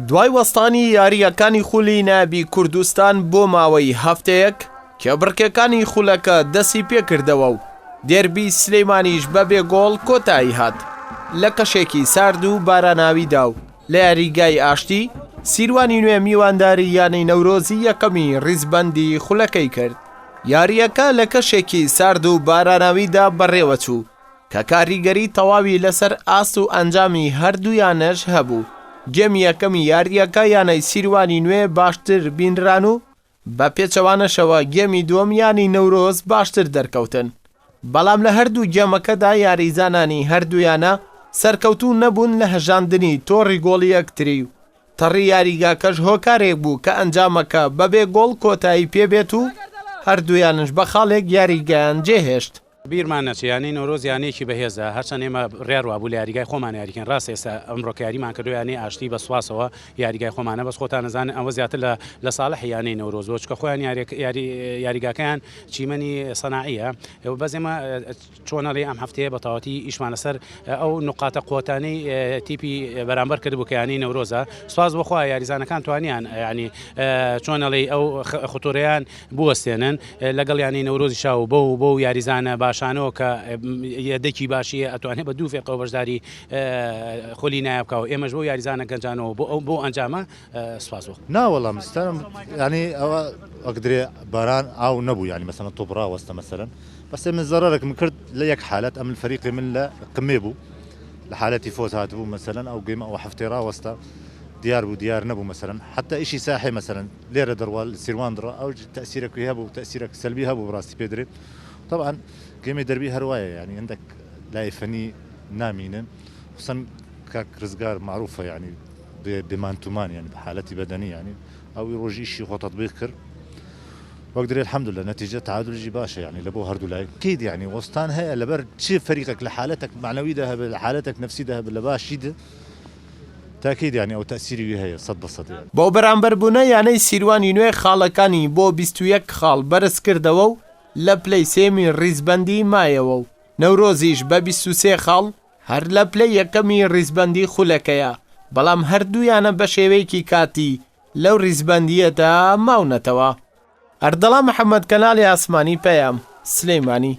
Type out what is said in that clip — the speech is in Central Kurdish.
دوای وەستانی یاریەکانی خولی نابی کوردستان بۆ ماوەی هەفتەیەک کە بڕکێکانی خولەکە دەستی پێکردەوە و دێربی سلەیمانیش بەبێ گۆڵ کۆتایی هات لە کەشێکی سارد و باراناویدا و لە یاریگای ئاشتی سیروانی نوێ میوانداری یانەی نەورۆزی یەکەمی ڕیزبەندی خولەکەی کرد. یاریەکە لە کەشێکی سارد و باراناویدا بەڕێوە چوو کە کاریگەری تەواوی لەسەر ئاست و ئەنجامی هەردوویانەش هەبوو. گێمی یەکەمی یاریەکە یانەی سیروانی نوێ باشتر بینران و بە پێچەوانەشەوە گێمی دووەم ینی نەورۆز باشتر دەرکەوتن. بەڵام لە هەردوو گێمەکەدا یاریزانانی هەردوویانە سەرکەوتوو نەبوون لە هەژاندنی تۆڕی گۆڵی یەکتری و تەڕی یاریگاکەش هۆکارێک بوو کە ئەنجامەکە بەبێ گۆڵ کۆتایی پێبێت و هەردوویانش بە خاڵێک یاریگایان جێهێشت. بیرمان نەچیانی نۆرۆز یانەیەکی بەهێزە هەرچەند ئێمە ڕێڕوا بوو لە یاریگای خۆمان یاریکەن ڕاست ئێستا ئەمڕۆکە یاریمان کردو یانی ئاشتی بە سواسەوە یاریگای خۆمانە بەس خۆتان نەزانن ئەوە زیاتر لە ساڵح یانەی نەورۆز بۆ چکە خۆیان یاریگاکەیان چیمەنی سەناعیە بەس ئێمە چۆنەڵێ ئەم هەفتەیە بە تەواوەتی ئیشمان لەسەر ئەو نقاتە قوتانەی تیپی بەرامبەر کردبوو کە یانی نەورۆزە سواز بۆخوا یاریزانەکان توانیان ینی چۆنەڵێ ئەو خوتوڕیان بوەستێنن لەگەڵ یانی نەورۆزی شاو بۆ یاریزانە باشانەوە کە یەدەکی باشیە ئەتوانێت بە دوو فێقەوە بەشداری خولی نایبکەوە ئێمەش بۆ یاریزانە گەنجانەوە بۆ ئەنجامە سوپاس ناوەڵام ستانم ینی ئەوە ئەگدرێ باران ئاو نەبوو ینی مەسەن تۆپڕا وەستە مەسەرن بەس من زەرەرێکم کرد لە یەک حالەت ئەم فەریقی من لە قمێ بوو لە حالەتی فۆز هاتبوو مەسەرەن ئەو گەیمە ئەو هەفتەی ڕاوەستە دیار بوو دیار نەبوو مەسەرەن حتا ئیشی ساحێ مەسەرەن لێرە دەڕوال سیروان دڕە ئەو تەسیرەکوی هەبوو تەسیرێک سەلبی هەبوو ڕاستی پێدرێت طبعا گەمی دەربی هەروایە ینی هەندێک لای فەنی نامینن حسن کاک ڕزگار معروفە ینی بمانتومان ینی بە حالەتی بەدەنی ینی ئەوی ڕۆژیشی خۆ تەطبیق کرد وەک درێت الحەمدولillah نەتیجە تعادلجی باشە ینی لە بۆ هەردوو لای کید ینی وەستان هەیە لەبەر چی فەریقێک لە حالەتێک معنەویدا هەبێ لە حالەتێک نەفسیدا هەبێ لە باشیدا تاکید ینی ئەو تەسیری هەیە 100% بۆ بەرامبەربوونە یانەی سیروانی نوێ خاڵەکانی بۆ 21 خاڵ بەرز کردەوە و لە پلەی سێمی ڕیزبەندی مایەوە و نەورۆزیش بە 23 خاڵ هەر لە پلەی یەکەمی ڕیزبەندی خولەکەیە بەڵام هەردوویانە بە شێوەیەکی کاتی لەو ڕیزبەندیەدا ماونەتەوە. ئەردەڵا محەممەد کەناڵی ئاسمانی پەیام سلەیمانی.